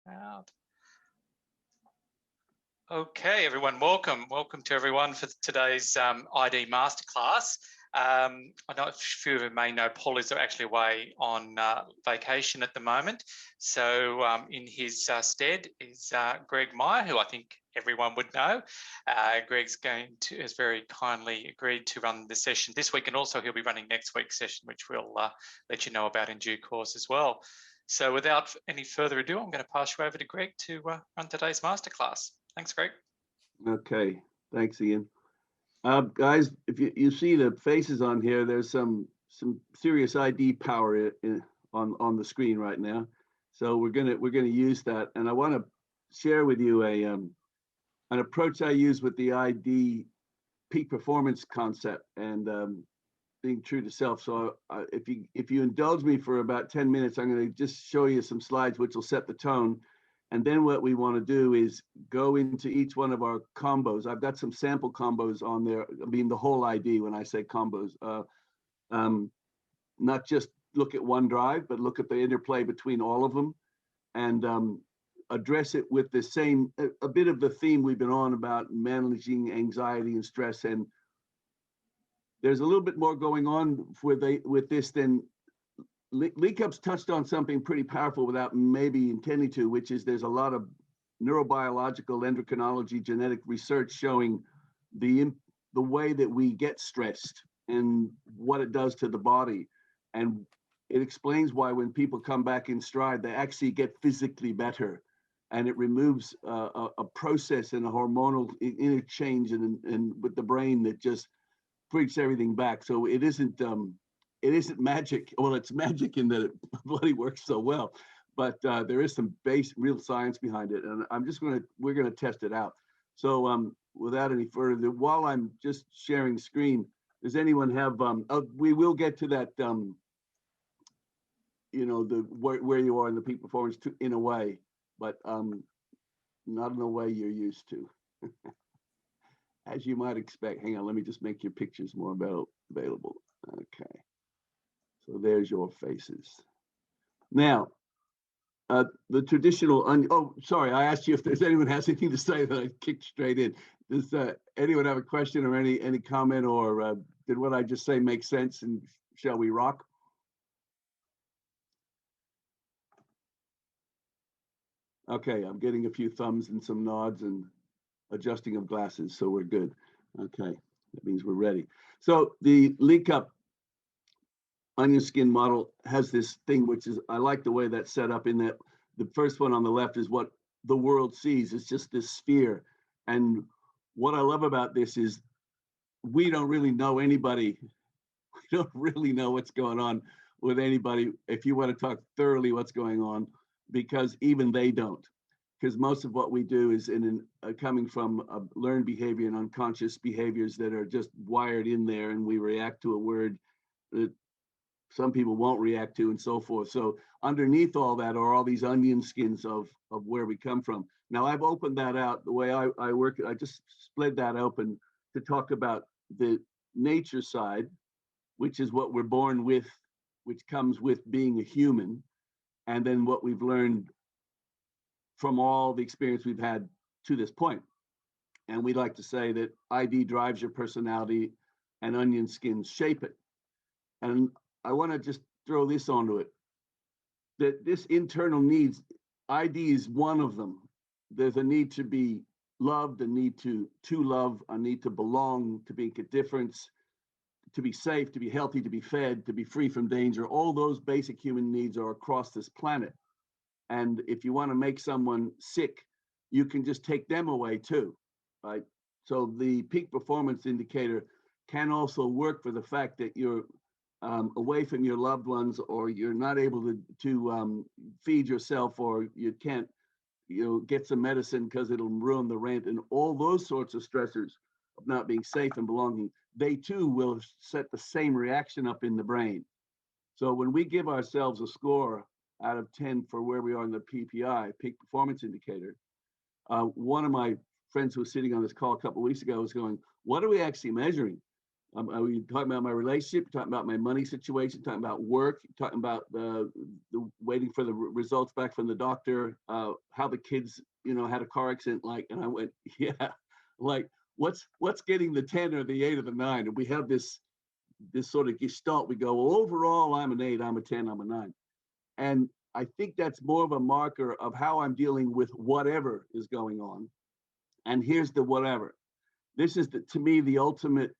Out. Okay, everyone, welcome to everyone for today's ID Masterclass. I know a few of you may know Paul is actually away on vacation at the moment. So in his stead is Greg Meyer, who I think everyone would know. Greg's has very kindly agreed to run the session this week, and also he'll be running next week's session, which we'll let you know about in due course as well. So without any further ado, I'm going to pass you over to Greg to run today's masterclass. Thanks, Greg. Okay, thanks, Ian. Guys, if you see the faces on here, there's some serious ID power on the screen right now. So we're gonna use that, and I want to share with you an approach I use with the ID peak performance concept and being true to self. So if you indulge me for about 10 minutes, I'm going to just show you some slides which will set the tone. And then what we want to do is go into each one of our combos. I've got some sample combos on there. I mean, the whole ID when I say combos. Not just look at one drive, but look at the interplay between all of them and address it with the same, a bit of the theme we've been on about managing anxiety and stress. And there's a little bit more going on with this than Lee Cup's touched on something pretty powerful without maybe intending to, which is there's a lot of neurobiological endocrinology genetic research showing the way that we get stressed and what it does to the body. And it explains why when people come back in stride, they actually get physically better. And it removes a process and a hormonal interchange and with the brain that just brings everything back. So it isn't magic. Well, it's magic in that it bloody works so well, but there is some real science behind it, and we're gonna test it out. So without any further, while I'm just sharing screen, does anyone have? We will get to that. Where you are in the peak performance in a way, but not in a way you're used to, as you might expect. Hang on, let me just make your pictures more available. Okay. So there's your faces. Now, the traditional, sorry, I asked you if there's anyone has anything to say that I kicked straight in. Does anyone have a question or any comment, or did what I just say make sense, and shall we rock? Okay, I'm getting a few thumbs and some nods and adjusting of glasses, so we're good. Okay, that means we're ready. So the Lee Cup onion skin model has this thing, which is, I like the way that's set up, in that the first one on the left is what the world sees. It's just this sphere. And what I love about this is we don't really know anybody. We don't really know what's going on with anybody, if you want to talk thoroughly what's going on, because even they don't. Because most of what we do is coming from learned behavior and unconscious behaviors that are just wired in there, and we react to a word that some people won't react to, and so forth. So underneath all that are all these onion skins of where we come from. Now I've opened that out. The way I work, I just split that open to talk about the nature side, which is what we're born with, which comes with being a human, and then what we've learned from all the experience we've had to this point. And we like to say that ID drives your personality and onion skins shape it. And I want to just throw this onto it, that this internal needs, ID is one of them. There's a need to be loved, a need to love, a need to belong, to make a difference, to be safe, to be healthy, to be fed, to be free from danger. All those basic human needs are across this planet. And if you want to make someone sick, you can just take them away too, right? So the peak performance indicator can also work for the fact that you're away from your loved ones, or you're not able to feed yourself, or you can't get some medicine because it'll ruin the rent, and all those sorts of stressors of not being safe and belonging, they too will set the same reaction up in the brain. So when we give ourselves a score out of 10 for where we are in the PPI, peak performance indicator, one of my friends who was sitting on this call a couple of weeks ago was going, what are we actually measuring? Are we talking about my relationship, talking about my money situation, talking about work, talking about the waiting for the results back from the doctor, how the kids, had a car accident, like, and I went, yeah, like, what's getting the 10 or the 8 or the 9? And we have this sort of gestalt. We go, well, overall, I'm an 8, I'm a 10, I'm a 9. And I think that's more of a marker of how I'm dealing with whatever is going on. And here's the whatever. This is, to me, the ultimate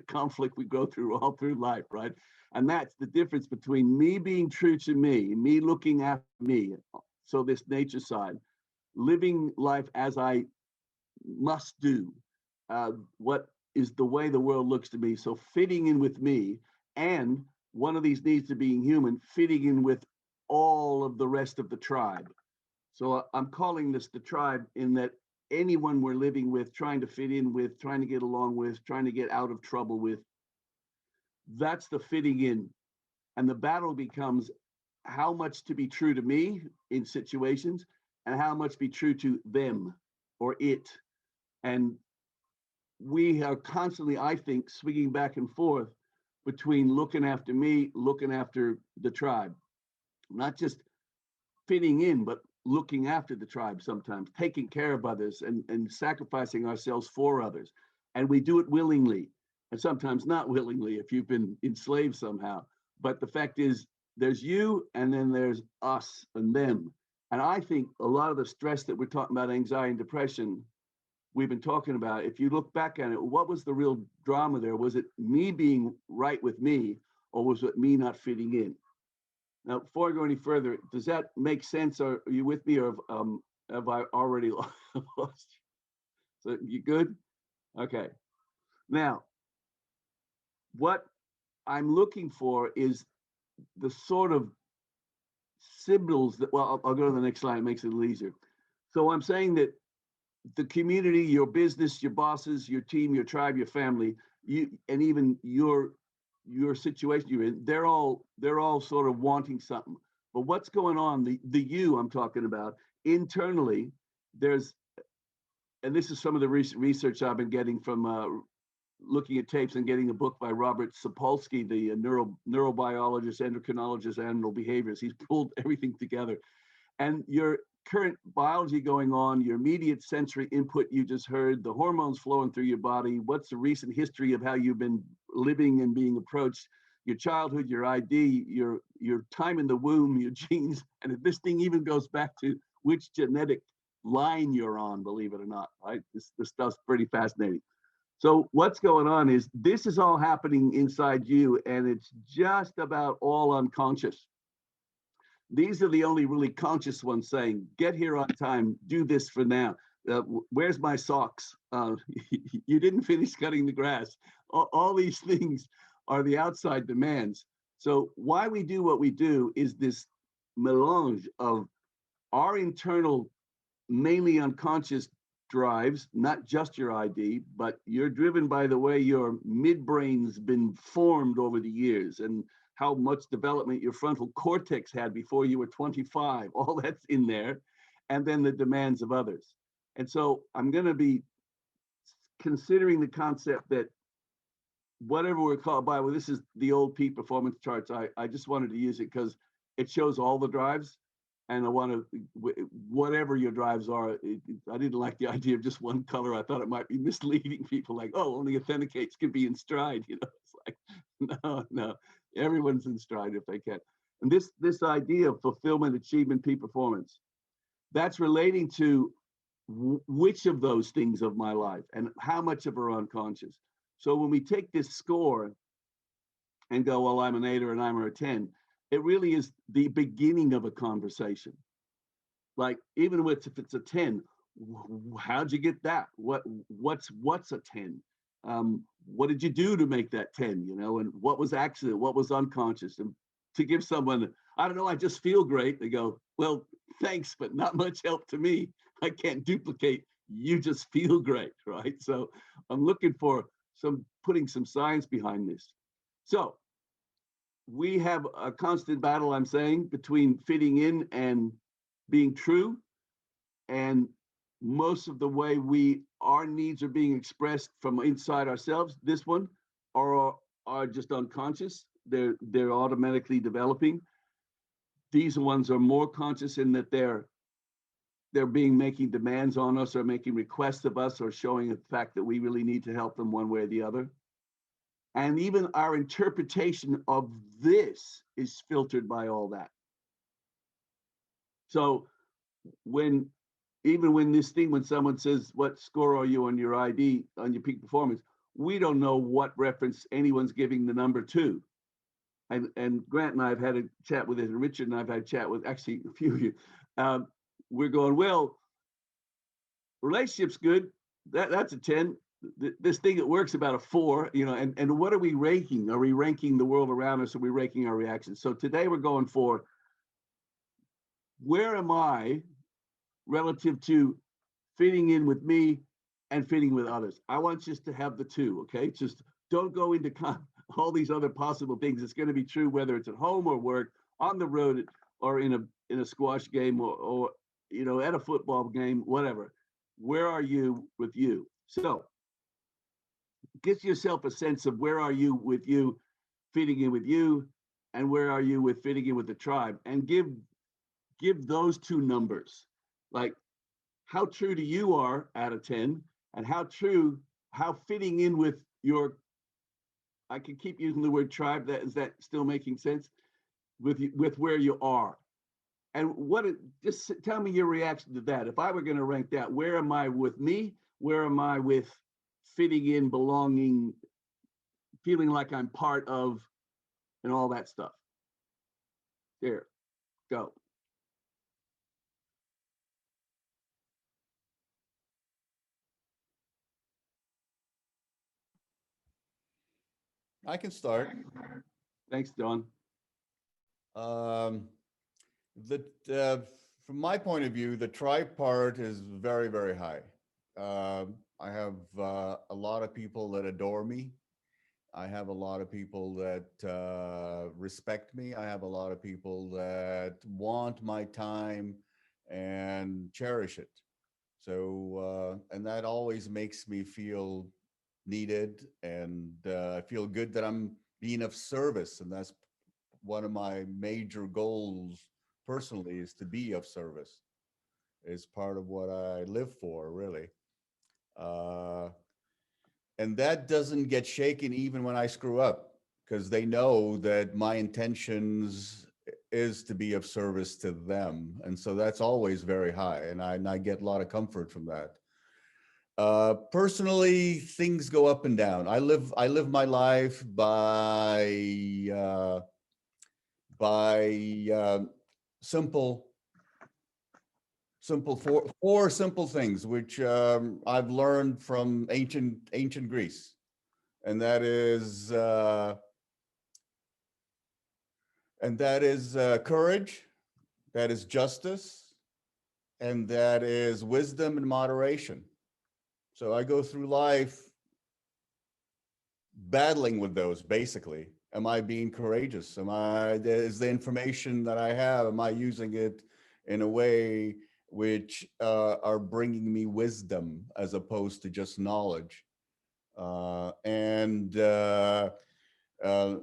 conflict we go through all through life, right? And that's the difference between me being true to me looking after me. So this nature side, living life as I must do, what is the way the world looks to me. So fitting in with me, and one of these needs to being human, fitting in with all of the rest of the tribe. So I'm calling this the tribe, in that anyone we're living with, trying to fit in with, trying to get along with, trying to get out of trouble with, that's the fitting in. And the battle becomes how much to be true to me in situations and how much be true to them or it. And we are constantly, I think, swinging back and forth between looking after me, looking after the tribe, not just fitting in, but looking after the tribe sometimes, taking care of others and sacrificing ourselves for others. And we do it willingly and sometimes not willingly if you've been enslaved somehow. But the fact is, there's you and then there's us and them. And I think a lot of the stress that we're talking about, anxiety and depression, we've been talking about, if you look back at it, what was the real drama there? Was it me being right with me, or was it me not fitting in? Now, before I go any further, does that make sense? Are you with me, or have I already lost you? So you good? Okay. Now, what I'm looking for is the sort of signals that, well, I'll go to the next slide, it makes it a little easier. So I'm saying that the community, your business, your bosses, your team, your tribe, your family, you, and even your situation you're in, they're all sort of wanting something. But what's going on, the you I'm talking about internally, there's, and this is some of the research I've been getting from looking at tapes and getting a book by Robert Sapolsky, the neurobiologist, endocrinologist, animal behaviors. He's pulled everything together. And your current biology going on, your immediate sensory input you just heard, the hormones flowing through your body, what's the recent history of how you've been living and being approached, your childhood, your ID, your time in the womb, your genes, and if this thing even goes back to which genetic line you're on, believe it or not, right? This stuff's pretty fascinating. So what's going on is this is all happening inside you, and it's just about all unconscious. These are the only really conscious ones saying, get here on time, do this for now. Where's my socks? You didn't finish cutting the grass. All these things are the outside demands. So why we do what we do is this melange of our internal, mainly unconscious drives, not just your ID, but you're driven by the way your midbrain's been formed over the years and how much development your frontal cortex had before you were 25, all that's in there, and then the demands of others. And so I'm going to be considering the concept that whatever we're called by, well, this is the old peak performance charts. I just wanted to use it because it shows all the drives. And I want to, whatever your drives are, I didn't like the idea of just one color. I thought it might be misleading people, like, oh, only authenticates can be in stride. It's like, no, everyone's in stride if they can. And this idea of fulfillment, achievement, peak performance, that's relating to which of those things of my life and how much of are unconscious. So when we take this score and go, well, I'm an 8 or an 9 or a 10, it really is the beginning of a conversation. Like, even if it's a 10, how'd you get that? What's a 10? What did you do to make that 10? And what was accident? What was unconscious? And to give someone, I don't know, I just feel great. They go, well, thanks, but not much help to me. I can't duplicate. You just feel great, right? So I'm looking for putting some science behind this. So we have a constant battle, I'm saying, between fitting in and being true. And most of the way we our needs are being expressed from inside ourselves, this one, or are just unconscious. They're automatically developing. These ones are more conscious in that they're making demands on us or making requests of us or showing the fact that we really need to help them one way or the other. And even our interpretation of this is filtered by all that. So when when someone says, what score are you on your ID, on your peak performance, we don't know what reference anyone's giving the number to. And Grant and I have had a chat with it, and Richard and I've had a chat with actually a few of you. We're going, well, relationship's good. That's a 10. This thing that works about a 4, and what are we ranking? Are we ranking the world around us? Are we ranking our reactions? So today we're going for, where am I relative to fitting in with me and fitting with others? I want just to have the two, okay? Just don't go into all these other possible things. It's going to be true whether it's at home or work, on the road, or in a squash game, or at a football game, whatever. Where are you with you? So get yourself a sense of where are you with you, fitting in with you, and where are you with fitting in with the tribe, and give those two numbers, like how true to you are out of 10, and how fitting in with your, I can keep using the word tribe, is that still making sense, with where you are? And just tell me your reaction to that. If I were going to rank that, where am I with me? Where am I with fitting in, belonging, feeling like I'm part of, and all that stuff? There, go. I can start. Thanks, John. Um, from my point of view, the tribe part is very, very high. I have a lot of people that adore me. I have a lot of people that respect me. I have a lot of people that want my time and cherish it. So, and that always makes me feel needed, and I feel good that I'm being of service. And that's one of my major goals personally, is to be of service. Is part of what I live for, really. Uh, and that doesn't get shaken even when I screw up, because they know that my intentions is to be of service to them. And so that's always very high. And I get a lot of comfort from that. Personally, things go up and down. I live my life by simple four simple things, which I've learned from ancient Greece, and that is courage, that is justice, and that is wisdom and moderation. So I go through life battling with those, basically. Am I being courageous? Is the information that I have, am I using it in a way which are bringing me wisdom as opposed to just knowledge? And am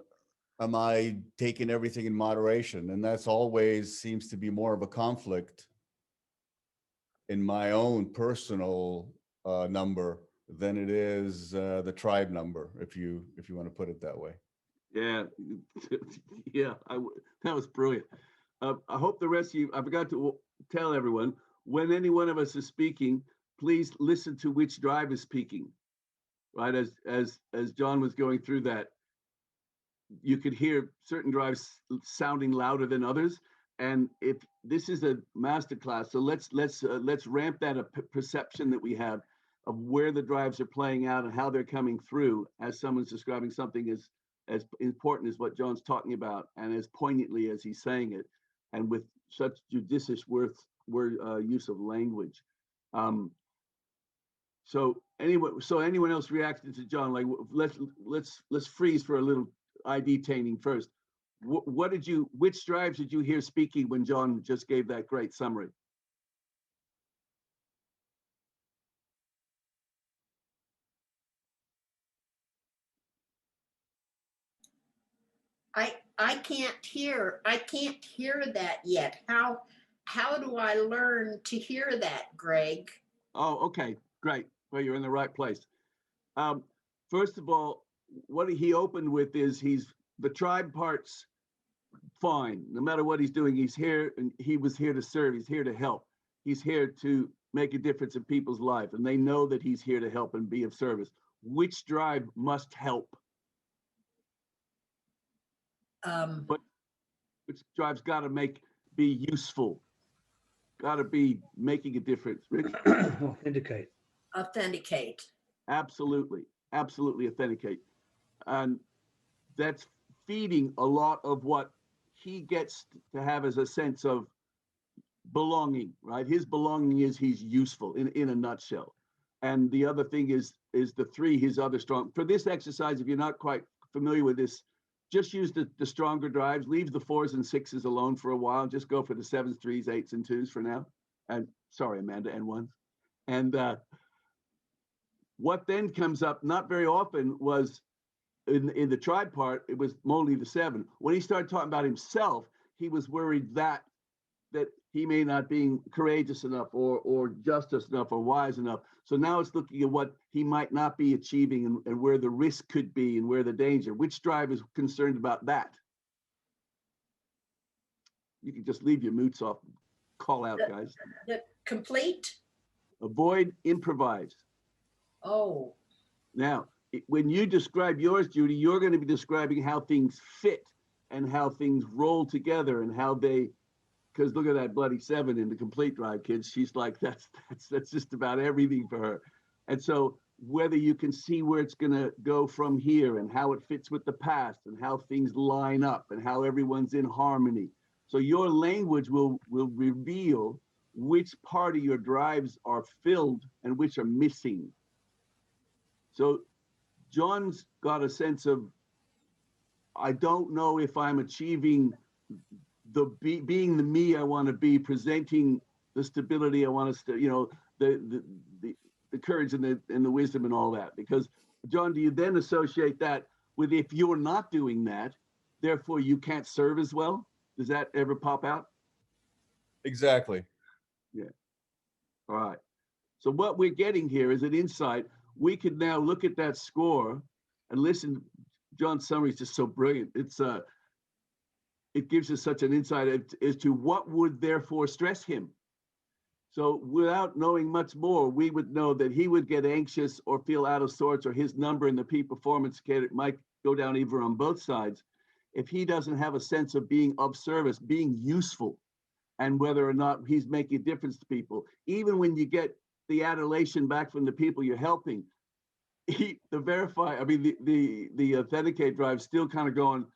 I taking everything in moderation? And that's always seems to be more of a conflict in my own personal number than it is the tribe number, if you want to put it that way. Yeah, yeah, that was brilliant. I hope the rest of you, I forgot to tell everyone, when any one of us is speaking, please listen to which drive is speaking, right? As John was going through that, you could hear certain drives sounding louder than others. And if this is a master class, so let's ramp that up, perception that we have of where the drives are playing out and how they're coming through as someone's describing something as important as what John's talking about, and as poignantly as he's saying it, and with such judicious use of language. So anyone else reacted to John? Like, let's freeze for a little ID tainting first. Which drives did you hear speaking when John just gave that great summary? I can't hear that yet. How do I learn to hear that, Greg? Oh, okay, great. Well, you're in the right place. First of all, what he opened with is the tribe part's fine. No matter what he's doing, he's here and he was here to serve. He's here to help. He's here to make a difference in people's life. And they know that he's here to help and be of service. Which drive must help? But which drive's got to be useful? Got to be making a difference. Rich? Authenticate. Authenticate. Absolutely authenticate. And that's feeding a lot of what he gets to have as a sense of belonging, right? His belonging is he's useful in a nutshell. And the other thing is the three, his other strong. For this exercise, if you're not quite familiar with this, just use the stronger drives, leave the 4s and 6s alone for a while. Just go for the 7s, 3s, 8s, and 2s for now. And sorry, Amanda, and 1s. And what then comes up, not very often, was in the tribe part, it was only the 7. When he started talking about himself, he was worried that he may not be courageous enough or justice enough or wise enough. So now it's looking at what he might not be achieving and where the risk could be and where the danger. Which drive is concerned about that? You can just leave your moots off. Call out, guys. The complete? Avoid, improvise. Oh. Now, when you describe yours, Judy, you're going to be describing how things fit and how things roll together and how they, because look at that bloody 7 in the complete drive, kids. She's like, that's just about everything for her. And so whether you can see where it's going to go from here and how it fits with the past and how things line up and how everyone's in harmony. So your language will reveal which part of your drives are filled and which are missing. So John's got a sense of, I don't know if I'm achieving being the me I want to be, presenting the stability I want to, the courage and the wisdom and all that. Because John, do you then associate that with if you're not doing that, therefore you can't serve as well? Does that ever pop out? Exactly. Yeah. All right. So what we're getting here is an insight. We could now look at that score and listen. John's summary is just so brilliant. It gives us such an insight as to what would therefore stress him. So without knowing much more, we would know that he would get anxious or feel out of sorts, or his number in the peak performance indicator might go down either on both sides if he doesn't have a sense of being of service, being useful, and whether or not he's making a difference to people. Even when you get the adulation back from the people you're helping, the authenticate drive still kind of going,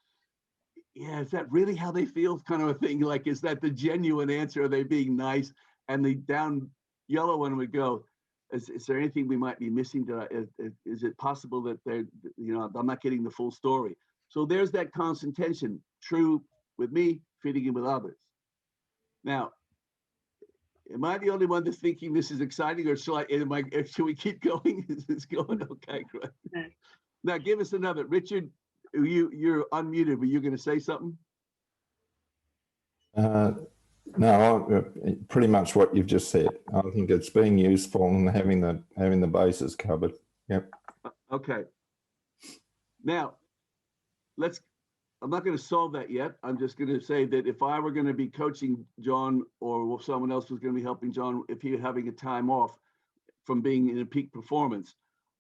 yeah, is that really how they feel, kind of a thing? Like, is that the genuine answer? Are they being nice? And the down yellow one would go, is there anything we might be missing? Is it possible that I'm not getting the full story? So there's that constant tension, true with me, fitting in with others. Now, am I the only one that's thinking this is exciting, or should we keep going? Is this going okay? Great. No. Now, give us another. Richard, you're unmuted. Were you going to say something? No, pretty much what you've just said. I think it's being useful and having the bases covered. Yep. Okay. Now, I'm not going to solve that yet. I'm just going to say that if I were going to be coaching John, or if someone else was going to be helping John, if he was having a time off from being in a peak performance,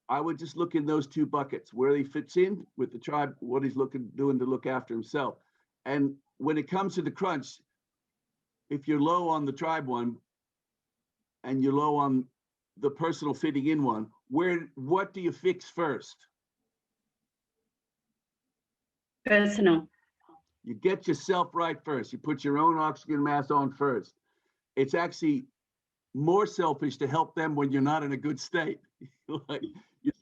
I would just look in those two buckets, where he fits in with the tribe, what he's doing to look after himself. And when it comes to the crunch, if you're low on the tribe one and you're low on the personal fitting in one, what do you fix first? Personal. You get yourself right first. You put your own oxygen mask on first. It's actually more selfish to help them when you're not in a good state.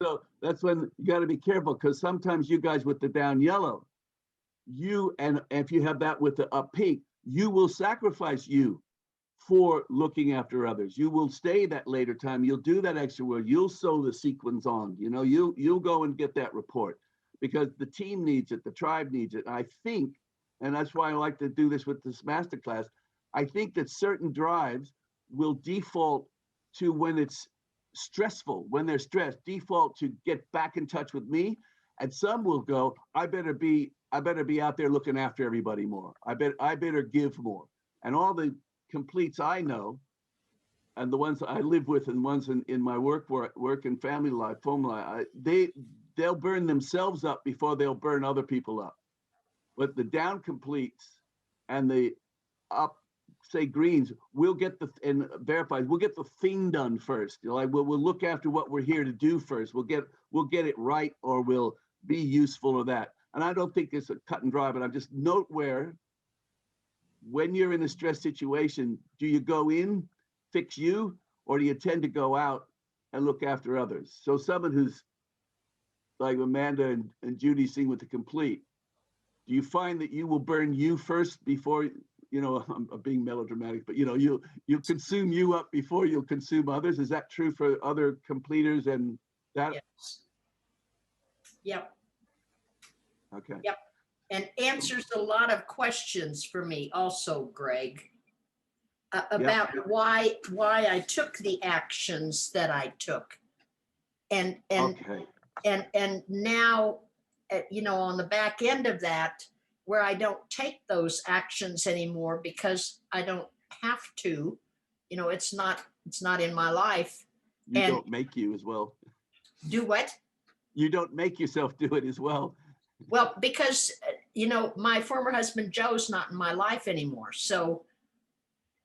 So that's when you got to be careful, because sometimes you guys with the down yellow, and if you have that with the up pink, you will sacrifice you for looking after others. You will stay that later time. You'll do that extra work. You'll sew the sequins on. You'll go and get that report, because the team needs it, the tribe needs it. I think and that's why I like to do this with this masterclass. I think that certain drives will default to when it's stressful, when they're stressed, default to get back in touch with me. And some will go, I better be out there looking after everybody more. I better give more. And all the completes I know, and the ones I live with, and ones in my work and family life, home life, they'll burn themselves up before they'll burn other people up. But the down completes and the up, say, greens, we'll get the, and verified, we'll get the thing done first. You know, like we'll look after what we're here to do first. We'll get it right, or we'll be useful, or that. And I don't think it's a cut and dry, but I'm just note where, when you're in a stress situation, do you go in, fix you, or do you tend to go out and look after others? So someone who's like Amanda and Judy sing with the complete, do you find that you will burn you first before, you know, I'm being melodramatic, but you know, you'll consume you up before you'll consume others? Is that true for other completers and that? Yes. Yep. Okay. Yep. And answers a lot of questions for me also, Greg, about why I took the actions that I took. And Okay. and now, you know, on the back end of that, where I don't take those actions anymore because I don't have to, you know, it's not in my life. You And don't make you as well. do what? You don't make yourself do it as well. Well, because, you know, my former husband, Joe's not in my life anymore. So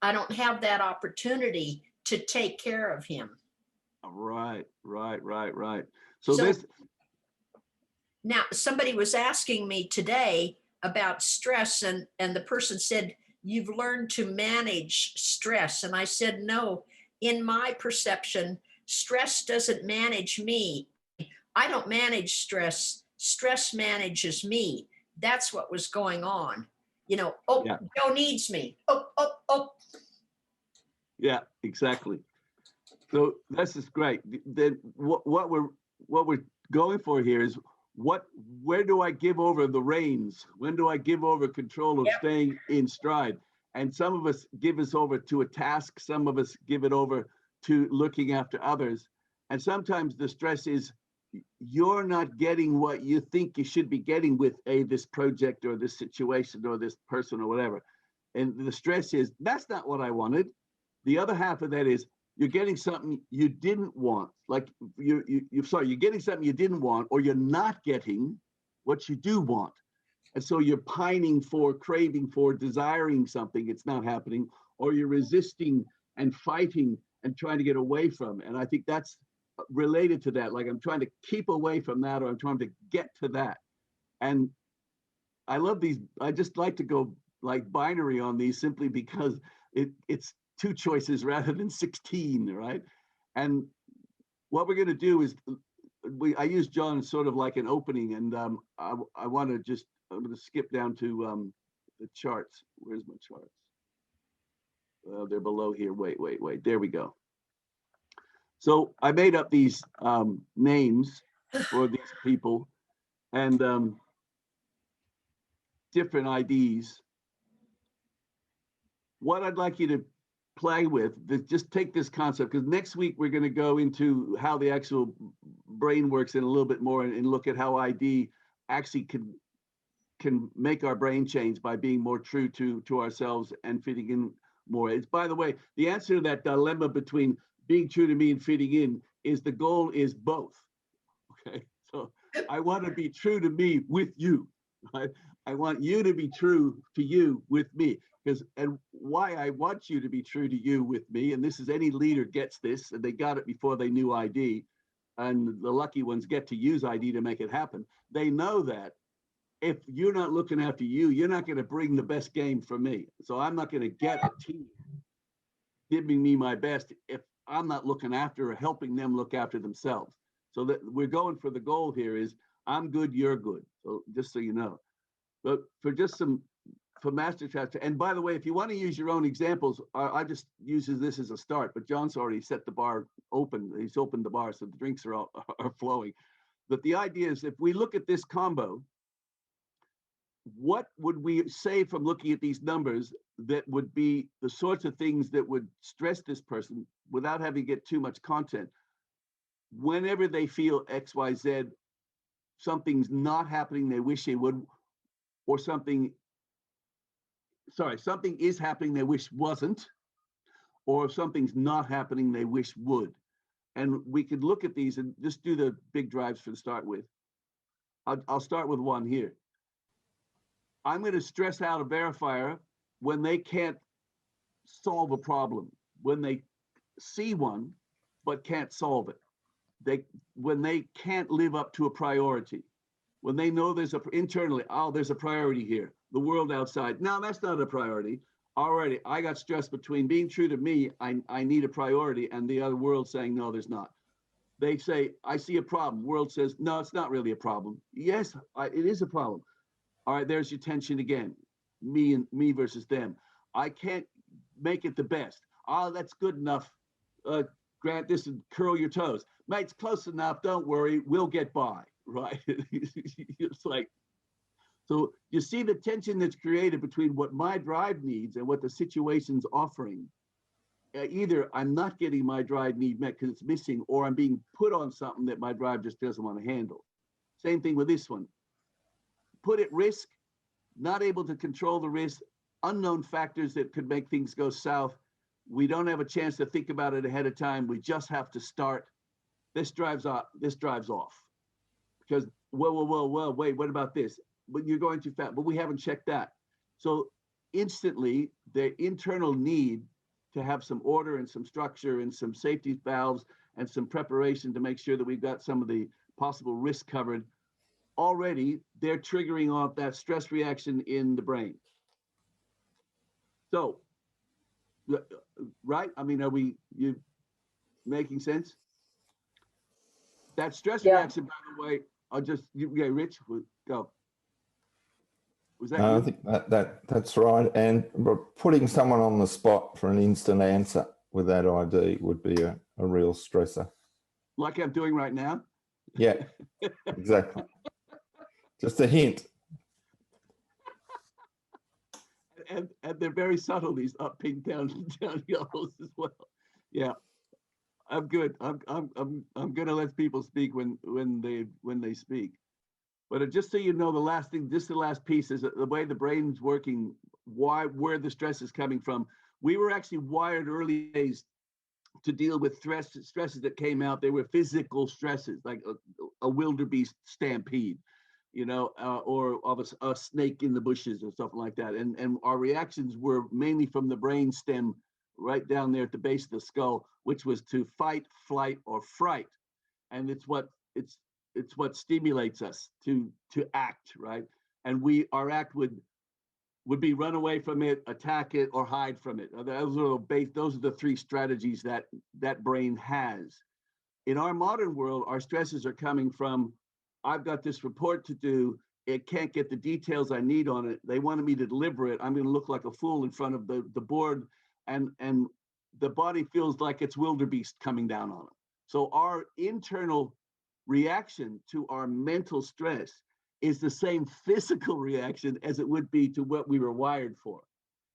I don't have that opportunity to take care of him. Right. So this, Now, somebody was asking me today about stress, and the person said, you've learned to manage stress. And I said, no, in my perception, stress doesn't manage me. I don't manage stress. Stress manages me. That's what was going on. You know, oh, Yeah. Joe needs me. Oh. yeah, exactly. So this is great. Then what we're going for here is, where do I give over the reins? When do I give over control of staying in stride? And some of us give us over to a task. Some of us give it over to looking after others. And sometimes the stress is you're not getting what you think you should be getting with this project or this situation or this person or whatever. And the stress is, that's not what I wanted. The other half of that is, you're getting something you didn't want. Like you're getting something you didn't want, or you're not getting what you do want. And so you're pining for, craving for, desiring something, it's not happening, or you're resisting and fighting and trying to get away from. And I think that's related to that. Like, I'm trying to keep away from that, or I'm trying to get to that. And I love these. I just like to go like binary on these, simply because it's 2 choices rather than 16, right? And what we're going to do is, I use John sort of like an opening, and I want to just, I'm going to skip down to the charts. Where's my charts? They're below here. Wait. There we go. So I made up these names for these people, and different IDs. What I'd like you to play with, just take this concept, because next week we're going to go into how the actual brain works in a little bit more, and look at how ID actually can make our brain change by being more true to ourselves and fitting in more. It's, by the way, the answer to that dilemma between being true to me and fitting in is, the goal is both. Okay, so I want to be true to me with you, right? I want you to be true to you with me. And why I want you to be true to you with me, and this is, any leader gets this, and they got it before they knew ID, and the lucky ones get to use ID to make it happen. They know that if you're not looking after you, you're not going to bring the best game for me. So I'm not going to get a team giving me my best if I'm not looking after or helping them look after themselves. So that we're going for the goal here is, I'm good, you're good. So just so you know. But for master chapter, and by the way, if you want to use your own examples, I just uses this as a start, but John's already set the bar open. He's opened the bar, so the drinks are flowing. But the idea is, if we look at this combo, what would we say from looking at these numbers that would be the sorts of things that would stress this person without having to get too much content? Whenever they feel X, Y, Z, something's not happening they wish they would, or something is happening they wish wasn't, or something's not happening they wish would. And we could look at these and just do the big drives to start with. I'll start with one here. I'm going to stress out a verifier when they can't solve a problem, when they see one but can't solve it. When they can't live up to a priority, when they know there's internally, oh, there's a priority here, the world outside. No, that's not a priority. Already, I got stressed between being true to me, I need a priority, and the other world saying, no, there's not. They say, I see a problem. World says, no, it's not really a problem. Yes, it is a problem. All right, there's your tension again. Me versus them. I can't make it the best. Oh, that's good enough. Grant this and curl your toes. Mate, it's close enough. Don't worry. We'll get by, right? It's like, so you see the tension that's created between what my drive needs and what the situation's offering. Either I'm not getting my drive need met because it's missing, or I'm being put on something that my drive just doesn't want to handle. Same thing with this one. Put at risk, not able to control the risk, unknown factors that could make things go south. We don't have a chance to think about it ahead of time. We just have to start. This drives off. Because, whoa, wait, what about this? But you're going too fast, but we haven't checked that. So instantly, the internal need to have some order and some structure and some safety valves and some preparation to make sure that we've got some of the possible risk covered, already they're triggering off that stress reaction in the brain. So, right? I mean, you making sense? That stress reaction, by the way, Rich, go. Was that No, you? I think that's right. And putting someone on the spot for an instant answer with that ID would be a real stressor. Like I'm doing right now? Yeah, exactly. Just a hint. And they're very subtle, these up, pink, down yellows as well. Yeah, I'm good. I'm gonna let people speak when they speak. But just so you know, the last piece is the way the brain's working, where the stress is coming from. We were actually wired early days to deal with stresses that came out. They were physical stresses, like a wildebeest stampede, or of a snake in the bushes or something like that. And our reactions were mainly from the brain stem right down there at the base of the skull, which was to fight, flight, or fright. And it's what stimulates us to act, right? And our act would be run away from it, attack it, or hide from it. Those are the three strategies that brain has. In our modern world, our stresses are coming from, I've got this report to do, it can't get the details I need on it. They wanted me to deliver it. I'm going to look like a fool in front of the board, and the body feels like it's wildebeest coming down on it. So our internal reaction to our mental stress is the same physical reaction as it would be to what we were wired for.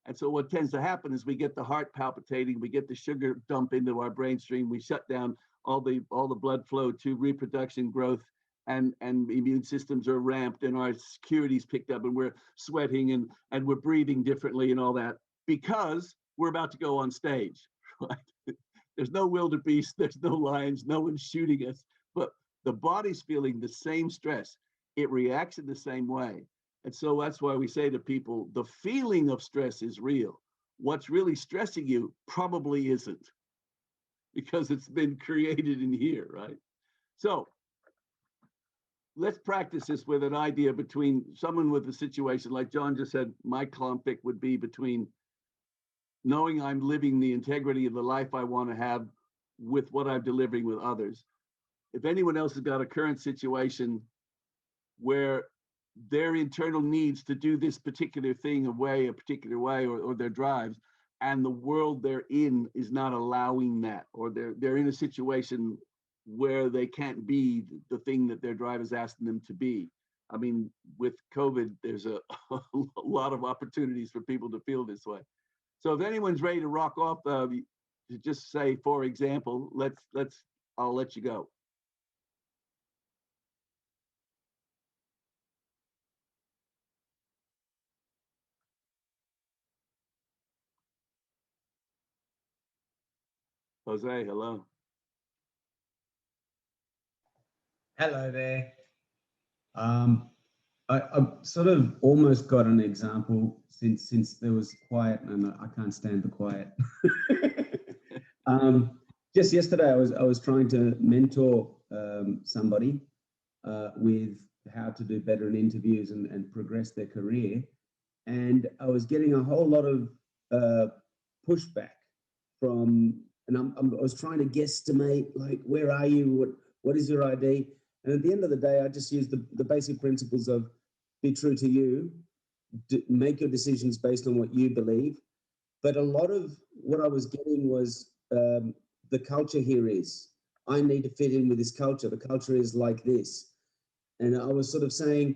And so what tends to happen is we get the heart palpitating, we get the sugar dump into our brain stream, we shut down all the blood flow to reproduction, growth, and immune systems are ramped, and our security's picked up, and we're sweating and we're breathing differently and all that, because we're about to go on stage, right? There's no wildebeest, there's no lions, no one's shooting us, but the body's feeling the same stress. It reacts in the same way. And so that's why we say to people, the feeling of stress is real. What's really stressing you probably isn't, because it's been created in here, right? So let's practice this with an idea between someone with a situation, like John just said, my conflict would be between knowing I'm living the integrity of the life I want to have with what I'm delivering with others. If anyone else has got a current situation where their internal needs to do this particular thing a particular way, or their drives, and the world they're in is not allowing that, or they're in a situation where they can't be the thing that their drive is asking them to be. I mean, with COVID, there's a lot of opportunities for people to feel this way. So if anyone's ready to rock off, just say, for example, I'll let you go. Jose, hello. Hello there. I've sort of almost got an example since there was quiet, and I can't stand the quiet. Just yesterday, I was trying to mentor somebody with how to do better in interviews and progress their career, and I was getting a whole lot of pushback from, and I was trying to guesstimate, like, where are you? What is your ID? And at the end of the day, I just used the basic principles of be true to you, make your decisions based on what you believe. But a lot of what I was getting was the culture here is, I need to fit in with this culture. The culture is like this. And I was sort of saying,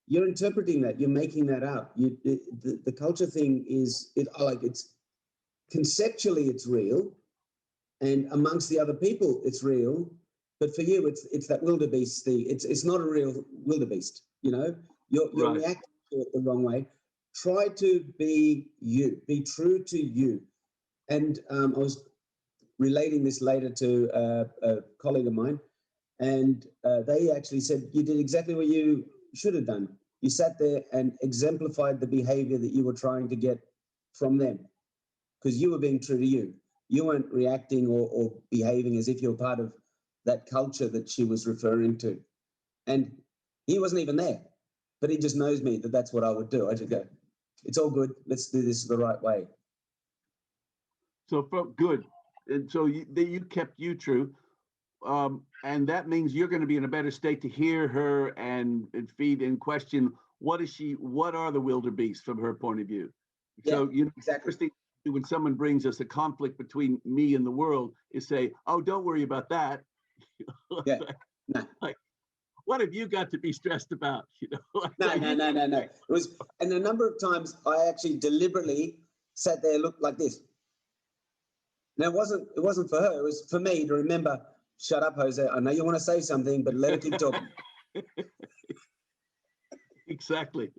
you're interpreting that, you're making that up. The culture thing is, it's conceptually it's real, and amongst the other people it's real, but for you it's that wildebeest thing. It's not a real wildebeest, you know. You're Right. reacting to it the wrong way. Try to be you, be true to you. And I was relating this later to a colleague of mine, and they actually said, you did exactly what you should have done. You sat there and exemplified the behavior that you were trying to get from them, because you were being true to you. You weren't reacting or behaving as if you're part of that culture that she was referring to. And he wasn't even there, but he just knows me that that's what I would do. I just go, it's all good. Let's do this the right way. So good. And so you kept you true. And that means you're going to be in a better state to hear her and feed and question, what are the wildebeest from her point of view? Yeah, So, you know, exactly. first thing when someone brings us a conflict between me and the world is say, oh, don't worry about that. Yeah. No. Like, what have you got to be stressed about? You know? No. It was, and a number of times I actually deliberately sat there, looked like this. Now it wasn't for her, it was for me to remember, shut up, Jose. I know you want to say something, but let her keep talking. Exactly.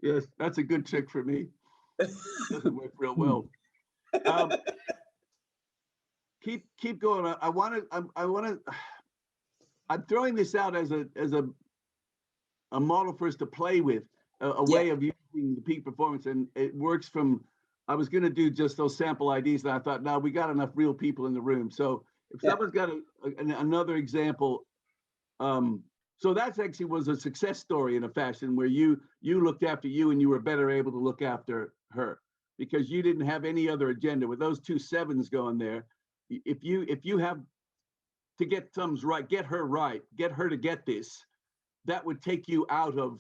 Yes, that's a good trick for me. Doesn't work real well. Keep going. I'm throwing this out as a model for us to play with, a way of using the peak performance, and it works from. I was going to do just those sample IDs, and I thought, no, we got enough real people in the room. So if someone's got another example, so that's actually was a success story in a fashion where you looked after you and you were better able to look after her because you didn't have any other agenda. With those 2 7s going there, if you have to get thumbs right, get her to get this, that would take you out of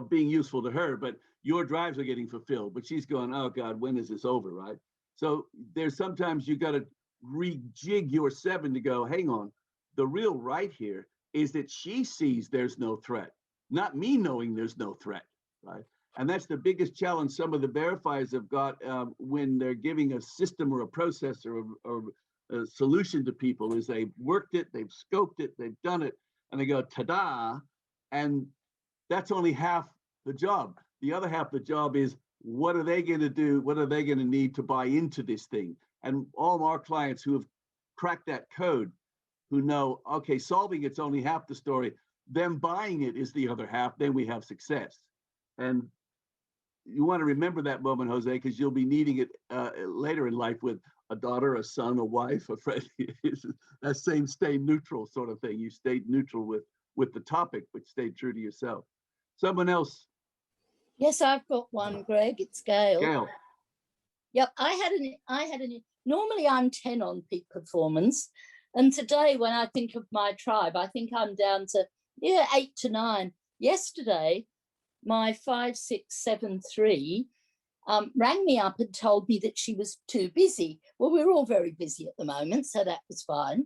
being useful to her, but your drives are getting fulfilled. But she's going, oh God, when is this over, right? So there's sometimes you got to rejig your 7 to go, hang on, the real right here is that she sees there's no threat, not me knowing there's no threat, right? And that's the biggest challenge some of the verifiers have got when they're giving a system or a process or a solution to people, is they've worked it, they've scoped it, they've done it, and they go, ta-da, and that's only half the job. The other half of the job is, what are they going to do? What are they going to need to buy into this thing? And all our clients who have cracked that code, who know, okay, solving it's only half the story, them buying it is the other half, then we have success. And you want to remember that moment, Jose, because you'll be needing it later in life with a daughter, a son, a wife, a friend. That same stay neutral sort of thing. You stayed neutral with the topic, but stayed true to yourself. Someone else. Yes, I've got one, Greg. It's Gail. Gail. Yep, normally I'm 10 on peak performance. And today when I think of my tribe, I think I'm down to 8 to 9. Yesterday, my 5673 rang me up and told me that she was too busy. Well, we're all very busy at the moment, so that was fine.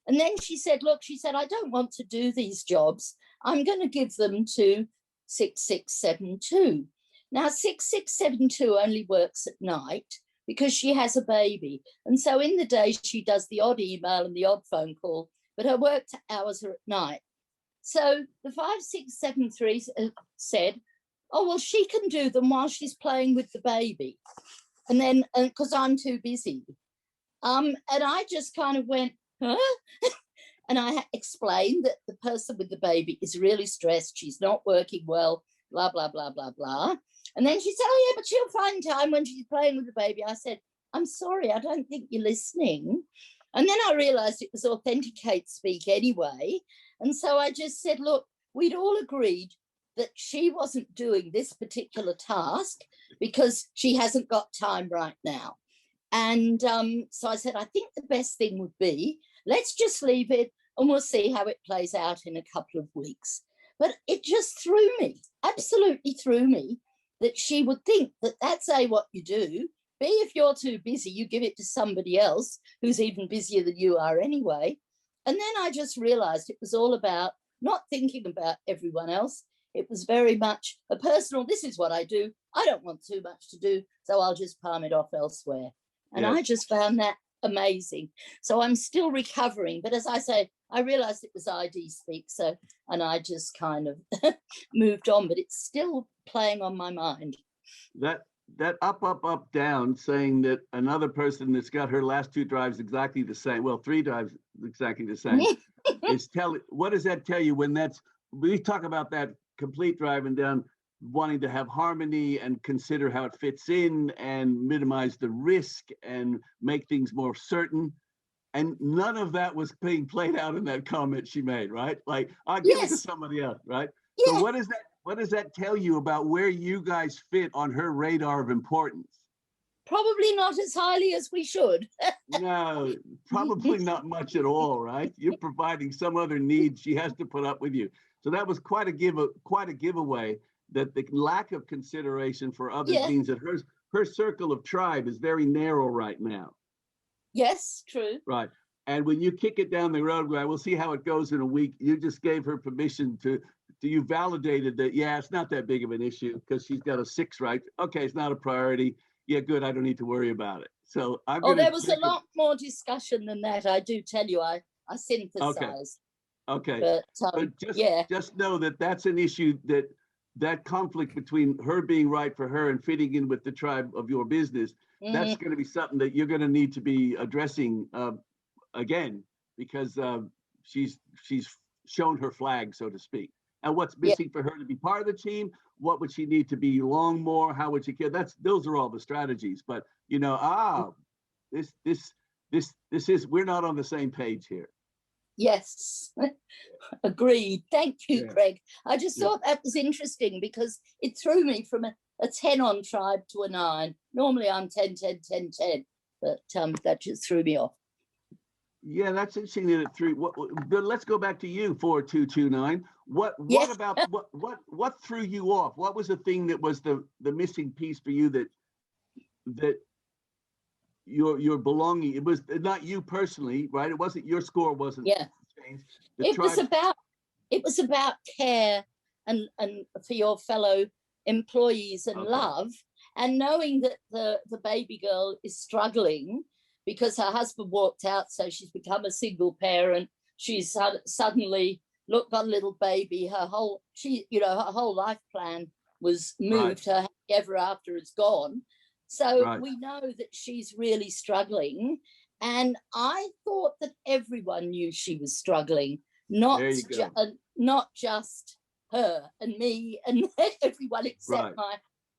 And then she said, look, I don't want to do these jobs. I'm going to give them to 6672. Now, 6672 only works at night because she has a baby. And so in the day, she does the odd email and the odd phone call, but her work hours are at night. So the 5673 said, oh, well, she can do them while she's playing with the baby. And then, because I'm too busy. And I just kind of went, huh? And I explained that the person with the baby is really stressed. She's not working well, blah, blah, blah, blah, blah. And then she said, oh, yeah, but she'll find time when she's playing with the baby. I said, I'm sorry, I don't think you're listening. And then I realized it was authenticate speak anyway. And so I just said, look, we'd all agreed that she wasn't doing this particular task because she hasn't got time right now. And so I said, I think the best thing would be, let's just leave it and we'll see how it plays out in a couple of weeks. But it just threw me, absolutely threw me, that she would think that that's A, what you do, B, if you're too busy, you give it to somebody else who's even busier than you are anyway. And then I just realized it was all about not thinking about everyone else. It was very much a personal, this is what I do. I don't want too much to do, so I'll just palm it off elsewhere. And I just found that amazing. So I'm still recovering. But as I say, I realized it was ID speak. So, and I just kind of moved on, but it's still playing on my mind. That up, up, up, down, saying that another person that's got her last two drives exactly the same, well, three drives exactly the same, is what does that tell you when we talk about that complete drive and down, wanting to have harmony and consider how it fits in and minimize the risk and make things more certain. And none of that was being played out in that comment she made, right? Like, I'll give it to somebody else, right? Yeah. So what does that tell you about where you guys fit on her radar of importance? Probably not as highly as we should. No, probably not much at all, right? You're providing some other need she has to put up with you. So that was quite a giveaway, that the lack of consideration for others means that her circle of tribe is very narrow right now. Yes, true. Right. And when you kick it down the road, we'll see how it goes in a week. You just gave her permission you validated that, yeah, it's not that big of an issue because she's got a 6, right? Okay, it's not a priority. Yeah, good. I don't need to worry about it. So there was a lot more discussion than that. I do tell you, I synthesized. Okay. But just know that that's an issue, that conflict between her being right for her and fitting in with the tribe of your business, that's going to be something that you're going to need to be addressing again, because she's shown her flag, so to speak. And what's missing for her to be part of the team? What would she need to belong more? How would she care? Those are all the strategies. But this is, we're not on the same page here. Yes, agreed. Thank you, Greg. I just thought that was interesting because it threw me from a 10 on tribe to a 9. Normally I'm 10, 10, 10, 10, but that just threw me off. Yeah, that's interesting that it threw. Let's go back to you, 4229. What about what threw you off? What was the thing that was the missing piece for you that your belonging? It was not you personally, right? It wasn't your score, wasn't changed. It was about care and for your fellow employees and love, and knowing that the baby girl is struggling because her husband walked out, so she's become a single parent. She's suddenly got a little baby. Her whole life plan was moved. Her ever after is gone. So we know that she's really struggling. And I thought that everyone knew she was struggling, not just her and me and everyone except my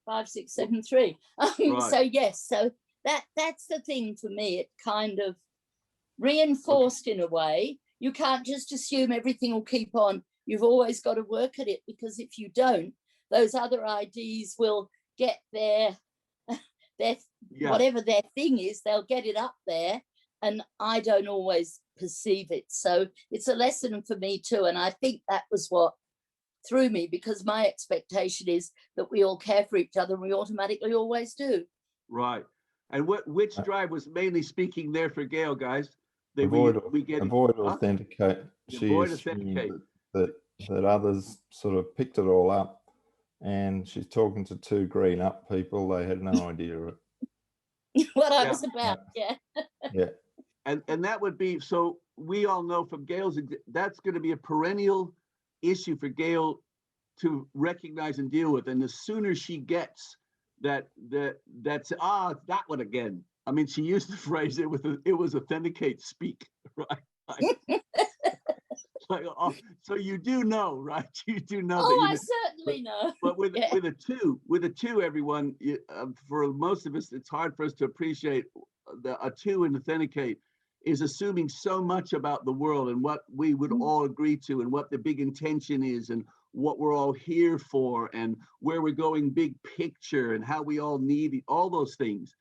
5673. So yes, so that's the thing for me. It kind of reinforced in a way. You can't just assume everything will keep on. You've always got to work at it, because if you don't, those other IDs will get their whatever their thing is, they'll get it up there, and I don't always perceive it. So it's a lesson for me too, and I think that was what threw me, because my expectation is that we all care for each other, and we automatically always do. Right. And which drive was mainly speaking there for Gail, guys? Avoid authenticate. She assumed that that others sort of picked it all up, and she's talking to two green up people. They had no idea of it. What I Yeah. was about, yeah. Yeah. And that would be, so we all know from Gail's, that's going to be a perennial issue for Gail to recognize and deal with. And the sooner she gets that's it's that one again. I mean, she used the phrase, it was authenticate speak, right? Like, oh, so you do know, right? You do know that. Oh, I certainly know. But with a two, everyone, for most of us, it's hard for us to appreciate a two in authenticate is assuming so much about the world and what we would all agree to and what the big intention is and what we're all here for and where we're going big picture and how we all need all those things.